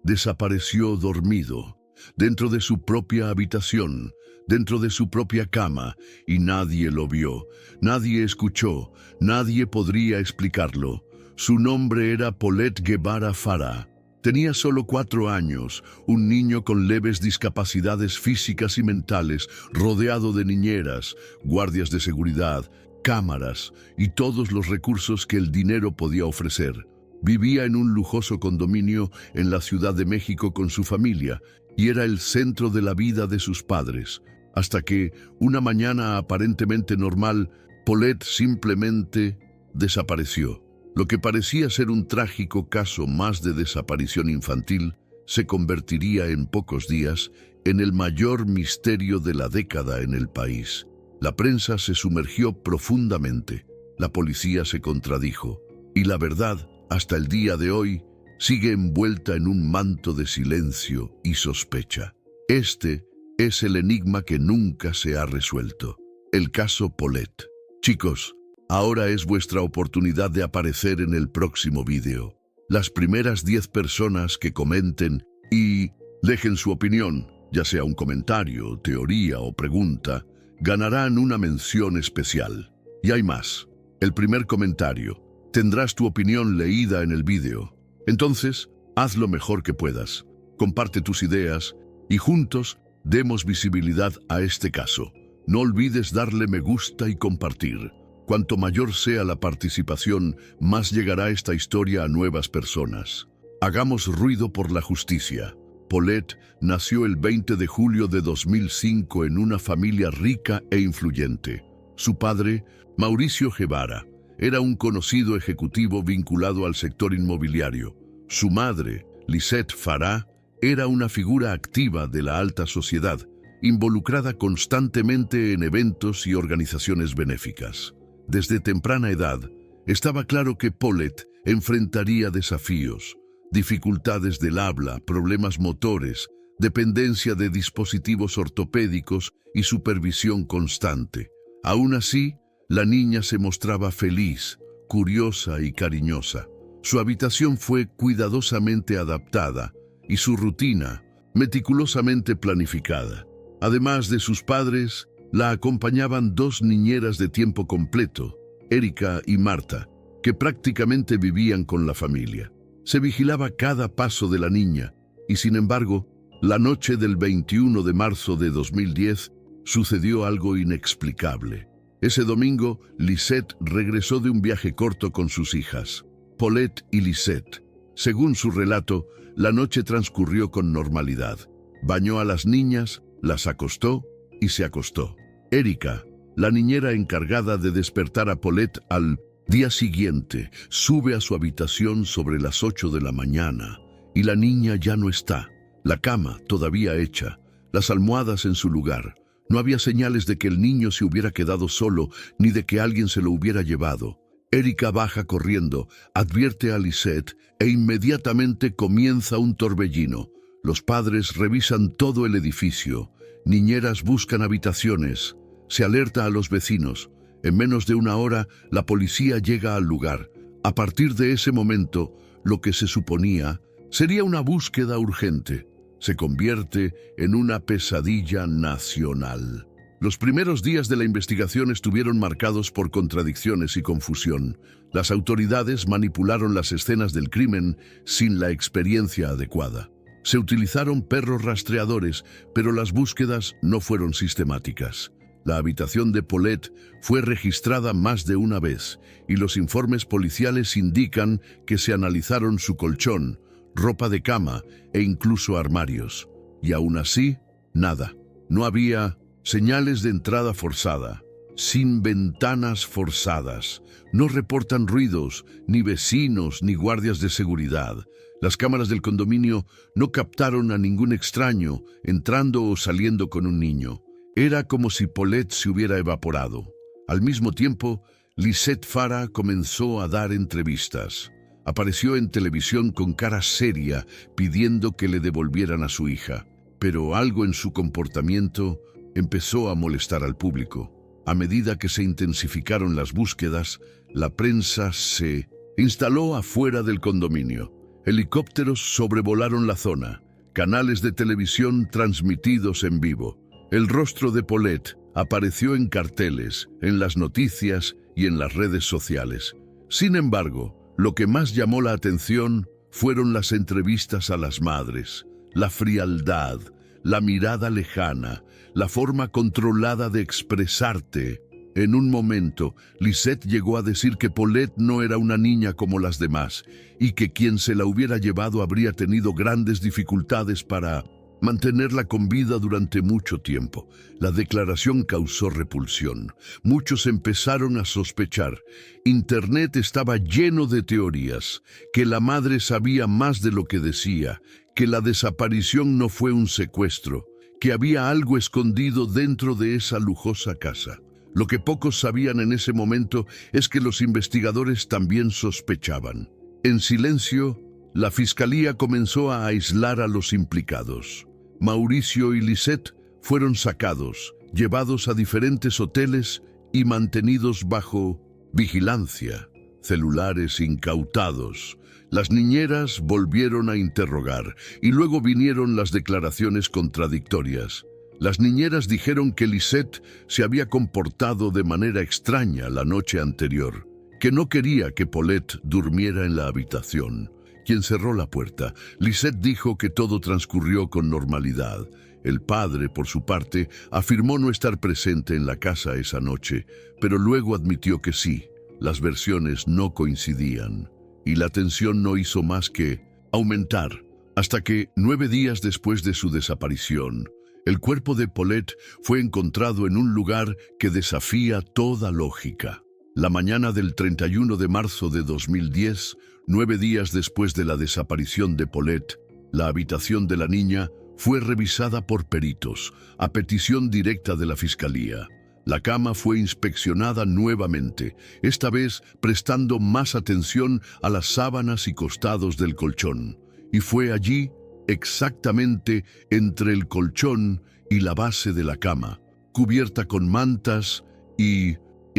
desapareció dormido, dentro de su propia habitación, dentro de su propia cama, y nadie lo vio, nadie escuchó, nadie podría explicarlo. Su nombre era Paulette Guevara Farah. Tenía solo 4 años, un niño con leves discapacidades físicas y mentales, rodeado de niñeras, guardias de seguridad, cámaras y todos los recursos que el dinero podía ofrecer. Vivía en un lujoso condominio en la Ciudad de México con su familia y era el centro de la vida de sus padres, hasta que, una mañana aparentemente normal, Paulette simplemente desapareció. Lo que parecía ser un trágico caso más de desaparición infantil se convertiría en pocos días en el mayor misterio de la década en el país. La prensa se sumergió profundamente, la policía se contradijo, y la verdad, hasta el día de hoy, sigue envuelta en un manto de silencio y sospecha. Este es el enigma que nunca se ha resuelto, el caso Paulette. Chicos, ahora es vuestra oportunidad de aparecer en el próximo vídeo. Las primeras 10 personas que comenten y dejen su opinión, ya sea un comentario, teoría o pregunta, ganarán una mención especial. Y hay más. El primer comentario. Tendrás tu opinión leída en el vídeo. Entonces, haz lo mejor que puedas. Comparte tus ideas y juntos demos visibilidad a este caso. No olvides darle me gusta y compartir. Cuanto mayor sea la participación, más llegará esta historia a nuevas personas. Hagamos ruido por la justicia. Paulette nació el 20 de julio de 2005 en una familia rica e influyente. Su padre, Mauricio Guevara, era un conocido ejecutivo vinculado al sector inmobiliario. Su madre, Lisette Farah, era una figura activa de la alta sociedad, involucrada constantemente en eventos y organizaciones benéficas. Desde temprana edad, estaba claro que Paulette enfrentaría desafíos, dificultades del habla, problemas motores, dependencia de dispositivos ortopédicos y supervisión constante. Aún así, la niña se mostraba feliz, curiosa y cariñosa. Su habitación fue cuidadosamente adaptada y su rutina meticulosamente planificada. Además de sus padres, la acompañaban 2 niñeras de tiempo completo, Erika y Marta, que prácticamente vivían con la familia. Se vigilaba cada paso de la niña y, sin embargo, la noche del 21 de marzo de 2010 sucedió algo inexplicable. Ese domingo, Lisette regresó de un viaje corto con sus hijas, Paulette y Lisette. Según su relato, la noche transcurrió con normalidad. Bañó a las niñas, las acostó y se acostó. Erika, la niñera encargada de despertar a Paulette al día siguiente, sube a su habitación sobre las 8 de la mañana y la niña ya no está. La cama todavía hecha, las almohadas en su lugar. No había señales de que el niño se hubiera quedado solo ni de que alguien se lo hubiera llevado. Erika baja corriendo, advierte a Lisette e inmediatamente comienza un torbellino. Los padres revisan todo el edificio. Niñeras buscan habitaciones. Se alerta a los vecinos. En menos de una hora, la policía llega al lugar. A partir de ese momento, lo que se suponía sería una búsqueda urgente se convierte en una pesadilla nacional. Los primeros días de la investigación estuvieron marcados por contradicciones y confusión. Las autoridades manipularon las escenas del crimen sin la experiencia adecuada. Se utilizaron perros rastreadores, pero las búsquedas no fueron sistemáticas. La habitación de Paulette fue registrada más de una vez, y los informes policiales indican que se analizaron su colchón, ropa de cama e incluso armarios. Y aún así, nada. No había señales de entrada forzada, sin ventanas forzadas. No reportan ruidos, ni vecinos, ni guardias de seguridad. Las cámaras del condominio no captaron a ningún extraño entrando o saliendo con un niño. Era como si Paulette se hubiera evaporado. Al mismo tiempo, Lisette Farah comenzó a dar entrevistas. Apareció en televisión con cara seria pidiendo que le devolvieran a su hija. Pero algo en su comportamiento empezó a molestar al público. A medida que se intensificaron las búsquedas, la prensa se instaló afuera del condominio. Helicópteros sobrevolaron la zona, canales de televisión transmitidos en vivo. El rostro de Paulette apareció en carteles, en las noticias y en las redes sociales. Sin embargo, lo que más llamó la atención fueron las entrevistas a las madres, la frialdad, la mirada lejana, la forma controlada de expresarte. En un momento, Lisette llegó a decir que Paulette no era una niña como las demás y que quien se la hubiera llevado habría tenido grandes dificultades para mantenerla con vida durante mucho tiempo. La declaración causó repulsión. Muchos empezaron a sospechar. Internet estaba lleno de teorías, que la madre sabía más de lo que decía, que la desaparición no fue un secuestro, que había algo escondido dentro de esa lujosa casa. Lo que pocos sabían en ese momento es que los investigadores también sospechaban. En silencio, la fiscalía comenzó a aislar a los implicados. Mauricio y Lisette fueron sacados, llevados a diferentes hoteles y mantenidos bajo vigilancia. Celulares incautados. Las niñeras volvieron a interrogar y luego vinieron las declaraciones contradictorias. Las niñeras dijeron que Lisette se había comportado de manera extraña la noche anterior, que no quería que Paulette durmiera en la habitación. Quien cerró la puerta, Lisette dijo que todo transcurrió con normalidad. El padre, por su parte, afirmó no estar presente en la casa esa noche, pero luego admitió que sí, las versiones no coincidían, y la tensión no hizo más que aumentar, hasta que, 9 días después de su desaparición, el cuerpo de Paulette fue encontrado en un lugar que desafía toda lógica. La mañana del 31 de marzo de 2010, 9 días después de la desaparición de Paulette, la habitación de la niña fue revisada por peritos, a petición directa de la fiscalía. La cama fue inspeccionada nuevamente, esta vez prestando más atención a las sábanas y costados del colchón. Y fue allí, exactamente entre el colchón y la base de la cama, cubierta con mantas y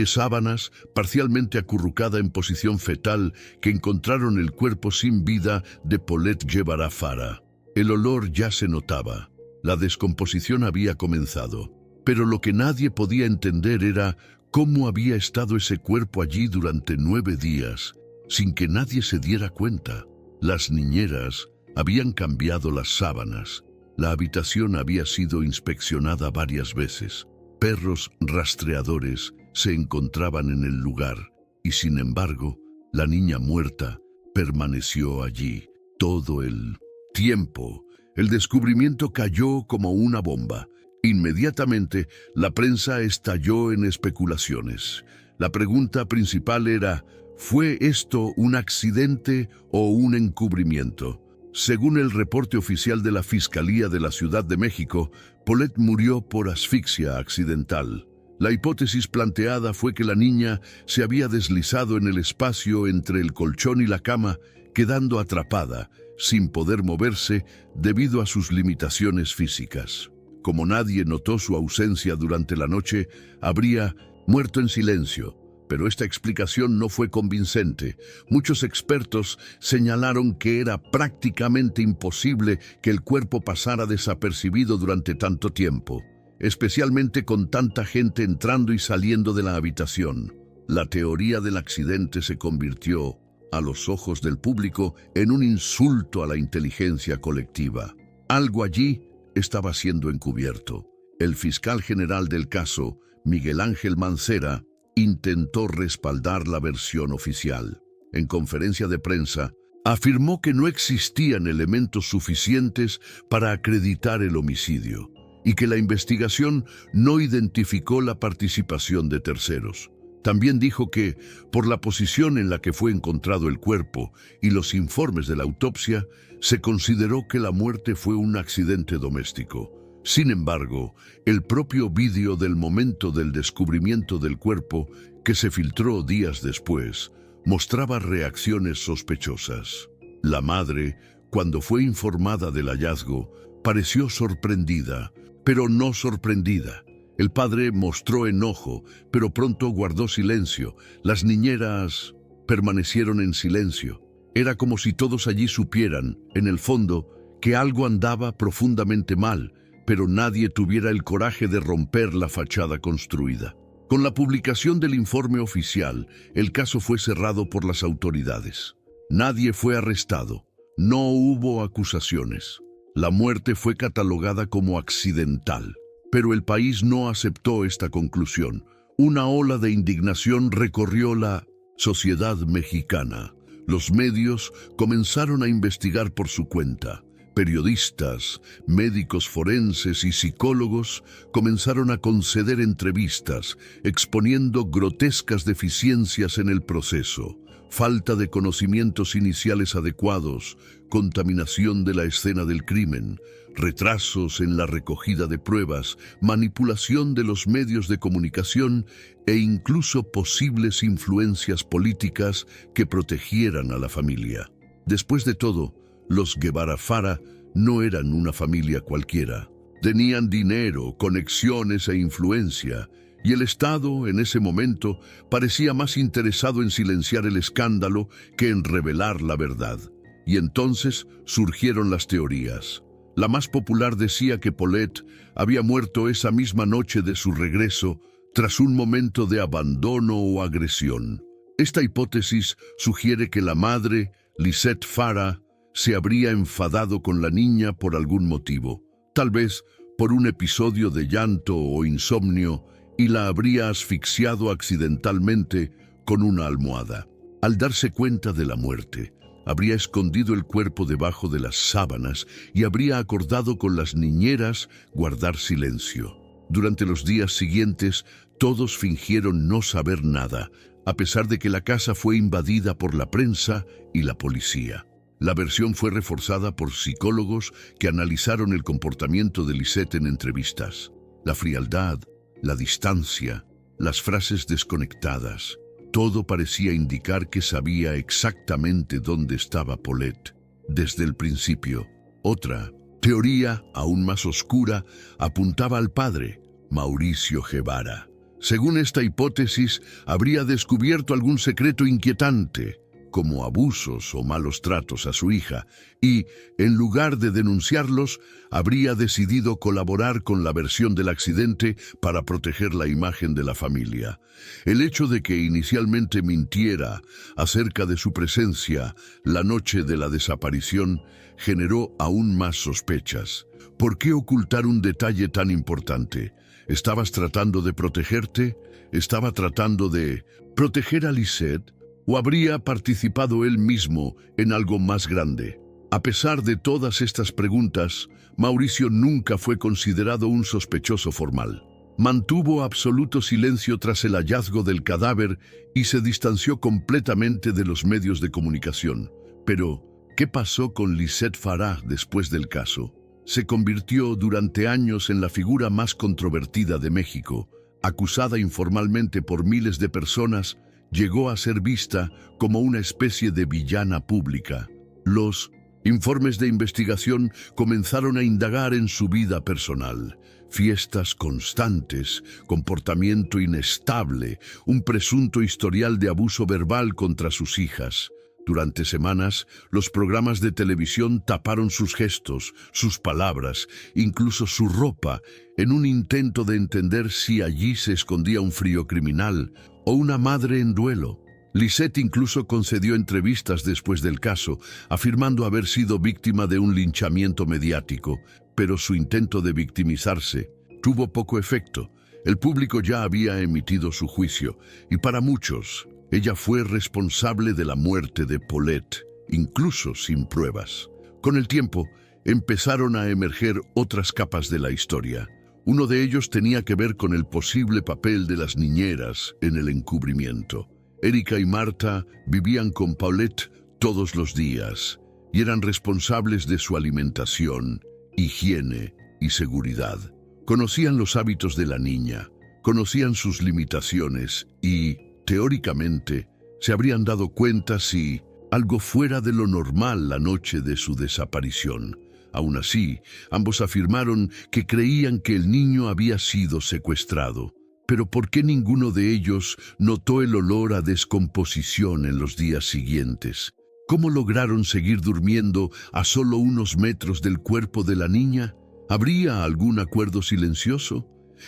sábanas, parcialmente acurrucada en posición fetal, que encontraron el cuerpo sin vida de Paulette Guevara Fara. El olor ya se notaba. La descomposición había comenzado. Pero lo que nadie podía entender era cómo había estado ese cuerpo allí durante 9 días, sin que nadie se diera cuenta. Las niñeras habían cambiado las sábanas. La habitación había sido inspeccionada varias veces. Perros rastreadores se encontraban en el lugar y, sin embargo, la niña muerta permaneció allí todo el tiempo. El descubrimiento cayó como una bomba. Inmediatamente, la prensa estalló en especulaciones. La pregunta principal era, ¿fue esto un accidente o un encubrimiento? Según el reporte oficial de la Fiscalía de la Ciudad de México, Paulette murió por asfixia accidental. La hipótesis planteada fue que la niña se había deslizado en el espacio entre el colchón y la cama, quedando atrapada, sin poder moverse debido a sus limitaciones físicas. Como nadie notó su ausencia durante la noche, habría muerto en silencio. Pero esta explicación no fue convincente. Muchos expertos señalaron que era prácticamente imposible que el cuerpo pasara desapercibido durante tanto tiempo, especialmente con tanta gente entrando y saliendo de la habitación. La teoría del accidente se convirtió, a los ojos del público, en un insulto a la inteligencia colectiva. Algo allí estaba siendo encubierto. El fiscal general del caso, Miguel Ángel Mancera, intentó respaldar la versión oficial. En conferencia de prensa, afirmó que no existían elementos suficientes para acreditar el homicidio y que la investigación no identificó la participación de terceros. También dijo que, por la posición en la que fue encontrado el cuerpo y los informes de la autopsia, se consideró que la muerte fue un accidente doméstico. Sin embargo, el propio vídeo del momento del descubrimiento del cuerpo, que se filtró días después, mostraba reacciones sospechosas. La madre, cuando fue informada del hallazgo, pareció sorprendida, pero no sorprendida. El padre mostró enojo, pero pronto guardó silencio. Las niñeras permanecieron en silencio. Era como si todos allí supieran, en el fondo, que algo andaba profundamente mal, pero nadie tuviera el coraje de romper la fachada construida. Con la publicación del informe oficial, el caso fue cerrado por las autoridades. Nadie fue arrestado. No hubo acusaciones. La muerte fue catalogada como accidental. Pero el país no aceptó esta conclusión. Una ola de indignación recorrió la sociedad mexicana. Los medios comenzaron a investigar por su cuenta. Periodistas, médicos forenses y psicólogos comenzaron a conceder entrevistas, exponiendo grotescas deficiencias en el proceso. Falta de conocimientos iniciales adecuados, contaminación de la escena del crimen, retrasos en la recogida de pruebas, manipulación de los medios de comunicación e incluso posibles influencias políticas que protegieran a la familia. Después de todo, los Guevara Fara no eran una familia cualquiera. Tenían dinero, conexiones e influencia, y el Estado, en ese momento, parecía más interesado en silenciar el escándalo que en revelar la verdad. Y entonces surgieron las teorías. La más popular decía que Paulette había muerto esa misma noche de su regreso tras un momento de abandono o agresión. Esta hipótesis sugiere que la madre, Lisette Fara, se habría enfadado con la niña por algún motivo, tal vez por un episodio de llanto o insomnio, y la habría asfixiado accidentalmente con una almohada. Al darse cuenta de la muerte, habría escondido el cuerpo debajo de las sábanas y habría acordado con las niñeras guardar silencio. Durante los días siguientes, todos fingieron no saber nada, a pesar de que la casa fue invadida por la prensa y la policía. La versión fue reforzada por psicólogos que analizaron el comportamiento de Lisette en entrevistas. La frialdad, la distancia, las frases desconectadas, todo parecía indicar que sabía exactamente dónde estaba Paulette desde el principio. Otra teoría, aún más oscura, apuntaba al padre, Mauricio Guevara. Según esta hipótesis, habría descubierto algún secreto inquietante, como abusos o malos tratos a su hija, y, en lugar de denunciarlos, habría decidido colaborar con la versión del accidente para proteger la imagen de la familia. El hecho de que inicialmente mintiera acerca de su presencia la noche de la desaparición generó aún más sospechas. ¿Por qué ocultar un detalle tan importante? ¿Estabas tratando de protegerte? ¿Estaba tratando de proteger a Lisette? ¿O habría participado él mismo en algo más grande? A pesar de todas estas preguntas, Mauricio nunca fue considerado un sospechoso formal. Mantuvo absoluto silencio tras el hallazgo del cadáver y se distanció completamente de los medios de comunicación. Pero, ¿qué pasó con Lisette Fara después del caso? Se convirtió durante años en la figura más controvertida de México. Acusada informalmente por miles de personas, llegó a ser vista como una especie de villana pública. Los informes de investigación comenzaron a indagar en su vida personal. Fiestas constantes, comportamiento inestable, un presunto historial de abuso verbal contra sus hijas. Durante semanas, los programas de televisión taparon sus gestos, sus palabras, incluso su ropa, en un intento de entender si allí se escondía un frío criminal o una madre en duelo. Lisette incluso concedió entrevistas después del caso, afirmando haber sido víctima de un linchamiento mediático, pero su intento de victimizarse tuvo poco efecto. El público ya había emitido su juicio, y para muchos, ella fue responsable de la muerte de Paulette, incluso sin pruebas. Con el tiempo, empezaron a emerger otras capas de la historia. Uno de ellos tenía que ver con el posible papel de las niñeras en el encubrimiento. Erika y Marta vivían con Paulette todos los días y eran responsables de su alimentación, higiene y seguridad. Conocían los hábitos de la niña, conocían sus limitaciones y, teóricamente, se habrían dado cuenta si algo fuera de lo normal la noche de su desaparición. Aún así, ambos afirmaron que creían que el niño había sido secuestrado. Pero ¿por qué ninguno de ellos notó el olor a descomposición en los días siguientes? ¿Cómo lograron seguir durmiendo a solo unos metros del cuerpo de la niña? ¿Habría algún acuerdo silencioso?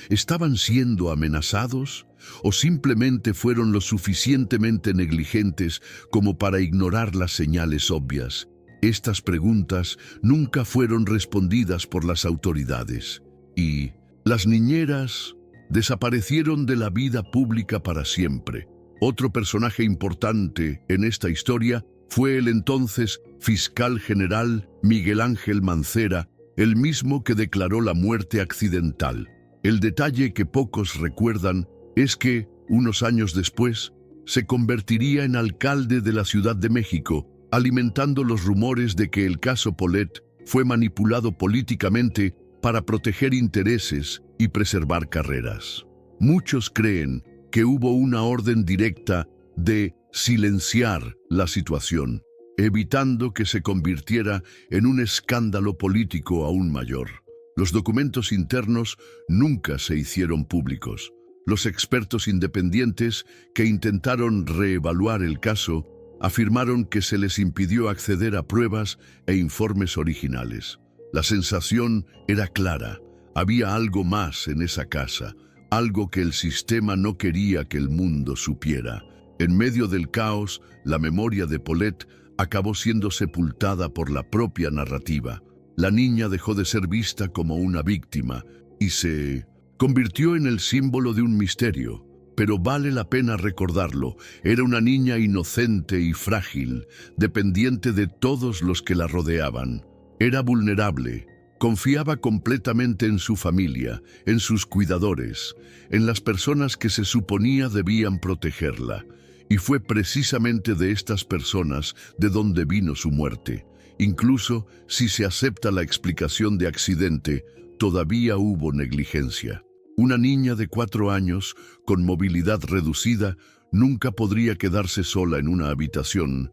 ¿Estaban siendo amenazados? ¿O simplemente fueron lo suficientemente negligentes como para ignorar las señales obvias? Estas preguntas nunca fueron respondidas por las autoridades. Y las niñeras desaparecieron de la vida pública para siempre. Otro personaje importante en esta historia fue el entonces fiscal general Miguel Ángel Mancera, el mismo que declaró la muerte accidental. El detalle que pocos recuerdan es que, unos años después, se convertiría en alcalde de la Ciudad de México, alimentando los rumores de que el caso Polet fue manipulado políticamente para proteger intereses y preservar carreras. Muchos creen que hubo una orden directa de silenciar la situación, evitando que se convirtiera en un escándalo político aún mayor. Los documentos internos nunca se hicieron públicos. Los expertos independientes que intentaron reevaluar el caso afirmaron que se les impidió acceder a pruebas e informes originales. La sensación era clara. Había algo más en esa casa, algo que el sistema no quería que el mundo supiera. En medio del caos, la memoria de Polet acabó siendo sepultada por la propia narrativa. La niña dejó de ser vista como una víctima y se convirtió en el símbolo de un misterio. Pero vale la pena recordarlo. Era una niña inocente y frágil, dependiente de todos los que la rodeaban. Era vulnerable. Confiaba completamente en su familia, en sus cuidadores, en las personas que se suponía debían protegerla. Y fue precisamente de estas personas de donde vino su muerte. Incluso si se acepta la explicación de accidente, todavía hubo negligencia. Una niña de 4 años, con movilidad reducida, nunca podría quedarse sola en una habitación.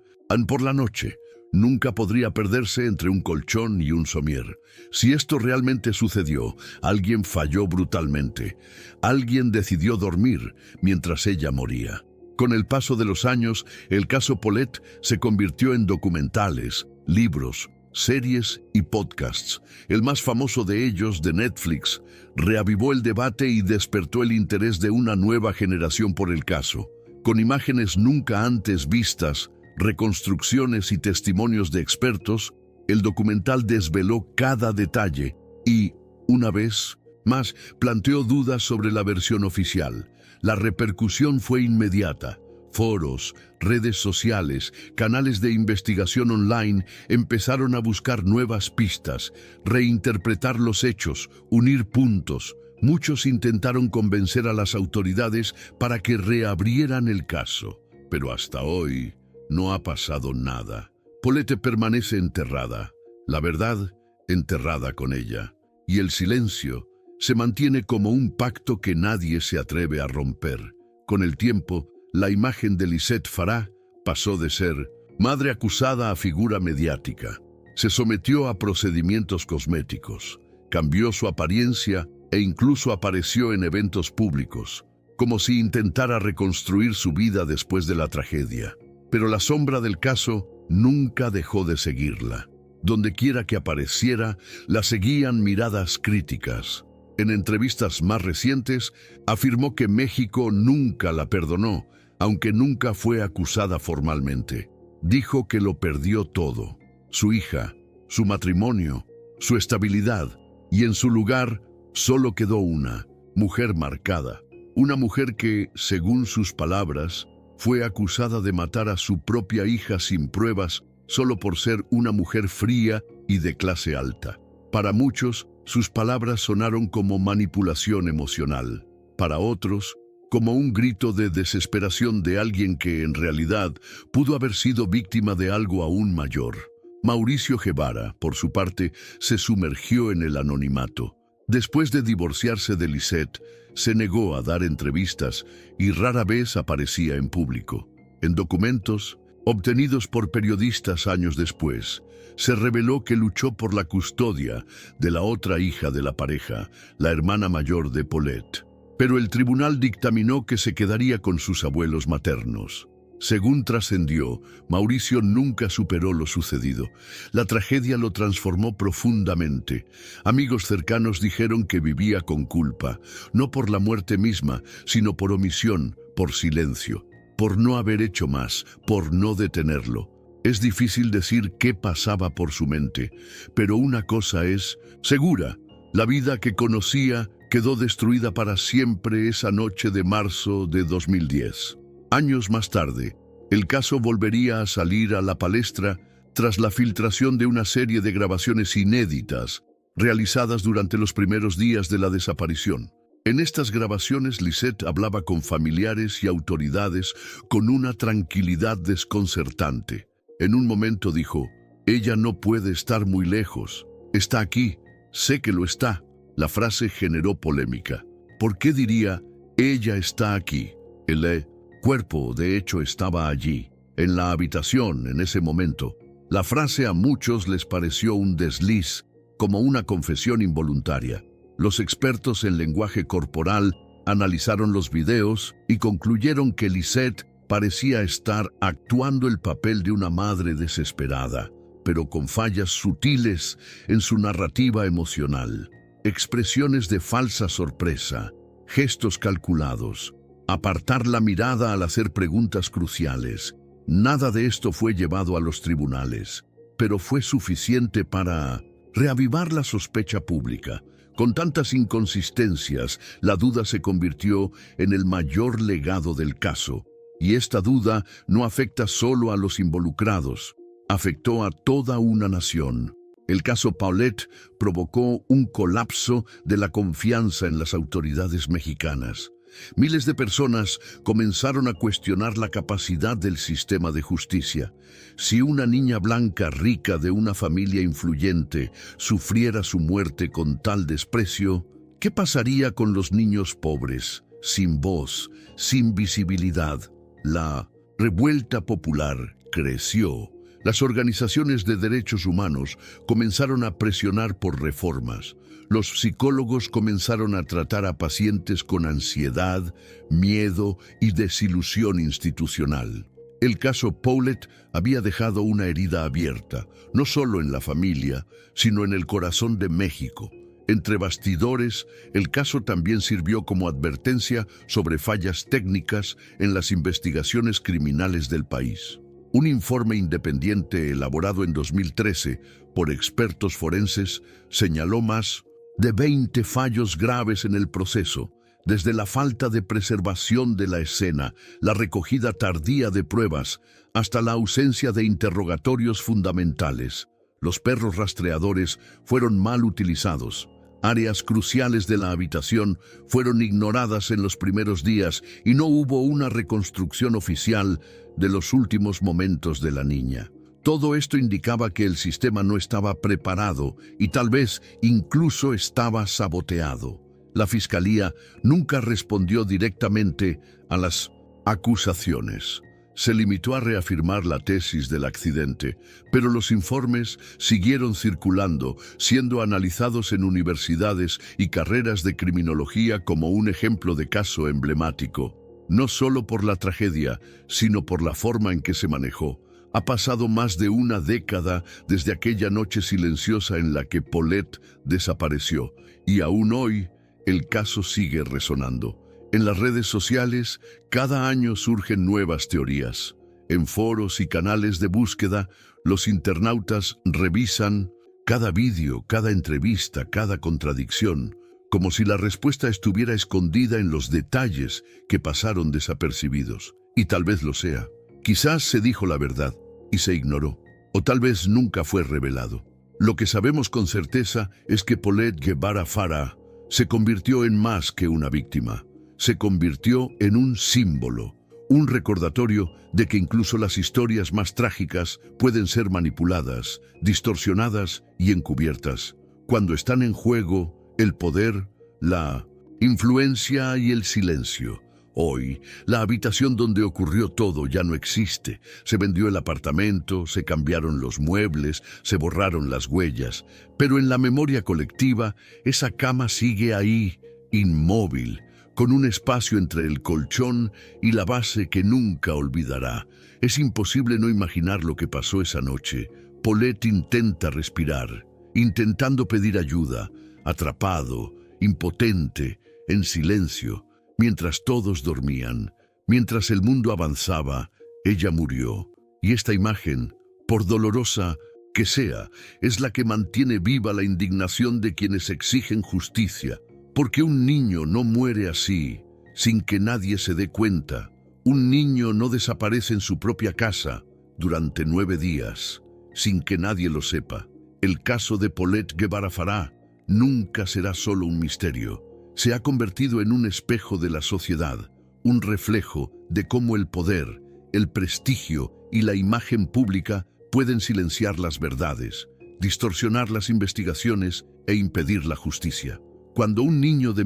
Por la noche, nunca podría perderse entre un colchón y un somier. Si esto realmente sucedió, alguien falló brutalmente. Alguien decidió dormir mientras ella moría. Con el paso de los años, el caso Polet se convirtió en documentales, libros, series y podcasts. El más famoso de ellos, de Netflix, reavivó el debate y despertó el interés de una nueva generación por el caso. Con imágenes nunca antes vistas, reconstrucciones y testimonios de expertos, el documental desveló cada detalle y, una vez más, planteó dudas sobre la versión oficial. La repercusión fue inmediata. Foros, redes sociales, canales de investigación online empezaron a buscar nuevas pistas, reinterpretar los hechos, unir puntos. Muchos intentaron convencer a las autoridades para que reabrieran el caso. Pero hasta hoy no ha pasado nada. Polet permanece enterrada, la verdad enterrada con ella, y el silencio se mantiene como un pacto que nadie se atreve a romper. Con el tiempo, la imagen de Lisette Farah pasó de ser madre acusada a figura mediática. Se sometió a procedimientos cosméticos, cambió su apariencia e incluso apareció en eventos públicos, como si intentara reconstruir su vida después de la tragedia. Pero la sombra del caso nunca dejó de seguirla. Donde quiera que apareciera, la seguían miradas críticas. En entrevistas más recientes, afirmó que México nunca la perdonó, aunque nunca fue acusada formalmente. Dijo que lo perdió todo: su hija, su matrimonio, su estabilidad, y en su lugar solo quedó una mujer marcada. Una mujer que, según sus palabras, fue acusada de matar a su propia hija sin pruebas, solo por ser una mujer fría y de clase alta. Para muchos, sus palabras sonaron como manipulación emocional. Para otros, como un grito de desesperación de alguien que, en realidad, pudo haber sido víctima de algo aún mayor. Mauricio Guevara, por su parte, se sumergió en el anonimato. Después de divorciarse de Lisette, se negó a dar entrevistas y rara vez aparecía en público. En documentos obtenidos por periodistas años después, se reveló que luchó por la custodia de la otra hija de la pareja, la hermana mayor de Polet. Pero el tribunal dictaminó que se quedaría con sus abuelos maternos. Según trascendió, Mauricio nunca superó lo sucedido. La tragedia lo transformó profundamente. Amigos cercanos dijeron que vivía con culpa, no por la muerte misma, sino por omisión, por silencio, por no haber hecho más, por no detenerlo. Es difícil decir qué pasaba por su mente, pero una cosa es segura: la vida que conocía quedó destruida para siempre esa noche de marzo de 2010. Años más tarde, el caso volvería a salir a la palestra tras la filtración de una serie de grabaciones inéditas realizadas durante los primeros días de la desaparición. En estas grabaciones, Lisette hablaba con familiares y autoridades con una tranquilidad desconcertante. En un momento dijo: «Ella no puede estar muy lejos. Está aquí. Sé que lo está». La frase generó polémica. ¿Por qué diría «ella está aquí»? El cuerpo, de hecho, estaba allí, en la habitación, en ese momento. La frase a muchos les pareció un desliz, como una confesión involuntaria. Los expertos en lenguaje corporal analizaron los videos y concluyeron que Lisette parecía estar actuando el papel de una madre desesperada, pero con fallas sutiles en su narrativa emocional. Expresiones de falsa sorpresa, gestos calculados, apartar la mirada al hacer preguntas cruciales. Nada de esto fue llevado a los tribunales, pero fue suficiente para reavivar la sospecha pública. Con tantas inconsistencias, la duda se convirtió en el mayor legado del caso. Y esta duda no afecta solo a los involucrados, afectó a toda una nación. El caso Paulette provocó un colapso de la confianza en las autoridades mexicanas. Miles de personas comenzaron a cuestionar la capacidad del sistema de justicia. Si una niña blanca rica de una familia influyente sufriera su muerte con tal desprecio, ¿qué pasaría con los niños pobres, sin voz, sin visibilidad? La revuelta popular creció. Las organizaciones de derechos humanos comenzaron a presionar por reformas. Los psicólogos comenzaron a tratar a pacientes con ansiedad, miedo y desilusión institucional. El caso Paulette había dejado una herida abierta, no solo en la familia, sino en el corazón de México. Entre bastidores, el caso también sirvió como advertencia sobre fallas técnicas en las investigaciones criminales del país. Un informe independiente elaborado en 2013 por expertos forenses señaló más de 20 fallos graves en el proceso, desde la falta de preservación de la escena, la recogida tardía de pruebas, hasta la ausencia de interrogatorios fundamentales. Los perros rastreadores fueron mal utilizados. Áreas cruciales de la habitación fueron ignoradas en los primeros días y no hubo una reconstrucción oficial de los últimos momentos de la niña. Todo esto indicaba que el sistema no estaba preparado y tal vez incluso estaba saboteado. La Fiscalía nunca respondió directamente a las acusaciones. Se limitó a reafirmar la tesis del accidente, pero los informes siguieron circulando, siendo analizados en universidades y carreras de criminología como un ejemplo de caso emblemático. No solo por la tragedia, sino por la forma en que se manejó. Ha pasado más de una década desde aquella noche silenciosa en la que Paulette desapareció, y aún hoy el caso sigue resonando. En las redes sociales, cada año surgen nuevas teorías. En foros y canales de búsqueda, los internautas revisan cada vídeo, cada entrevista, cada contradicción, como si la respuesta estuviera escondida en los detalles que pasaron desapercibidos. Y tal vez lo sea. Quizás se dijo la verdad y se ignoró, o tal vez nunca fue revelado. Lo que sabemos con certeza es que Paulette Guevara Fara se convirtió en más que una víctima. Se convirtió en un símbolo, un recordatorio de que incluso las historias más trágicas pueden ser manipuladas, distorsionadas y encubiertas, cuando están en juego el poder, la influencia y el silencio. Hoy, la habitación donde ocurrió todo ya no existe. Se vendió el apartamento, se cambiaron los muebles, se borraron las huellas, pero en la memoria colectiva, esa cama sigue ahí, inmóvil, con un espacio entre el colchón y la base que nunca olvidará. Es imposible no imaginar lo que pasó esa noche. Paulette intenta respirar, intentando pedir ayuda, atrapado, impotente, en silencio, mientras todos dormían, mientras el mundo avanzaba, ella murió. Y esta imagen, por dolorosa que sea, es la que mantiene viva la indignación de quienes exigen justicia, porque un niño no muere así, sin que nadie se dé cuenta. Un niño no desaparece en su propia casa durante 9 días, sin que nadie lo sepa. El caso de Paulette Guevara Farah nunca será solo un misterio. Se ha convertido en un espejo de la sociedad, un reflejo de cómo el poder, el prestigio y la imagen pública pueden silenciar las verdades, distorsionar las investigaciones e impedir la justicia. Cuando un niño de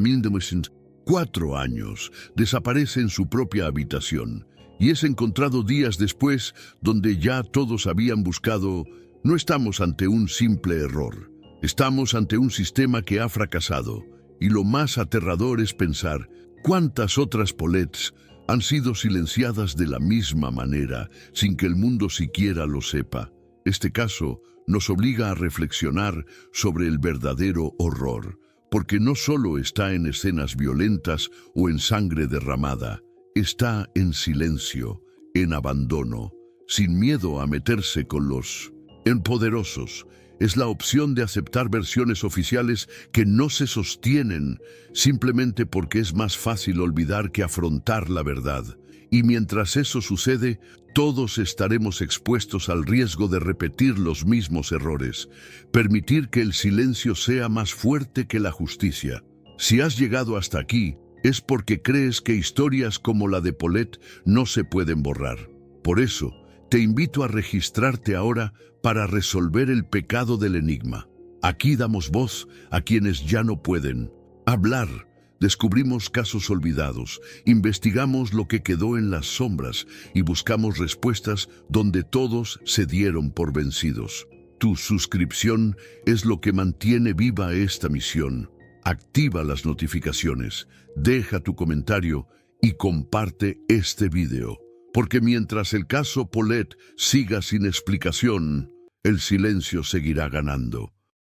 4 años desaparece en su propia habitación y es encontrado días después donde ya todos habían buscado, no estamos ante un simple error. Estamos ante un sistema que ha fracasado, y lo más aterrador es pensar cuántas otras Paulettes han sido silenciadas de la misma manera, sin que el mundo siquiera lo sepa. Este caso nos obliga a reflexionar sobre el verdadero horror, porque no solo está en escenas violentas o en sangre derramada, está en silencio, en abandono, sin miedo a meterse con los poderosos. Es la opción de aceptar versiones oficiales que no se sostienen simplemente porque es más fácil olvidar que afrontar la verdad. Y mientras eso sucede, todos estaremos expuestos al riesgo de repetir los mismos errores, permitir que el silencio sea más fuerte que la justicia. Si has llegado hasta aquí, es porque crees que historias como la de Paulette no se pueden borrar. Por eso, te invito a registrarte ahora para resolver el pecado del enigma. Aquí damos voz a quienes ya no pueden hablar. Descubrimos casos olvidados, investigamos lo que quedó en las sombras y buscamos respuestas donde todos se dieron por vencidos. Tu suscripción es lo que mantiene viva esta misión. Activa las notificaciones, deja tu comentario y comparte este video. Porque mientras el caso Paulette siga sin explicación, el silencio seguirá ganando.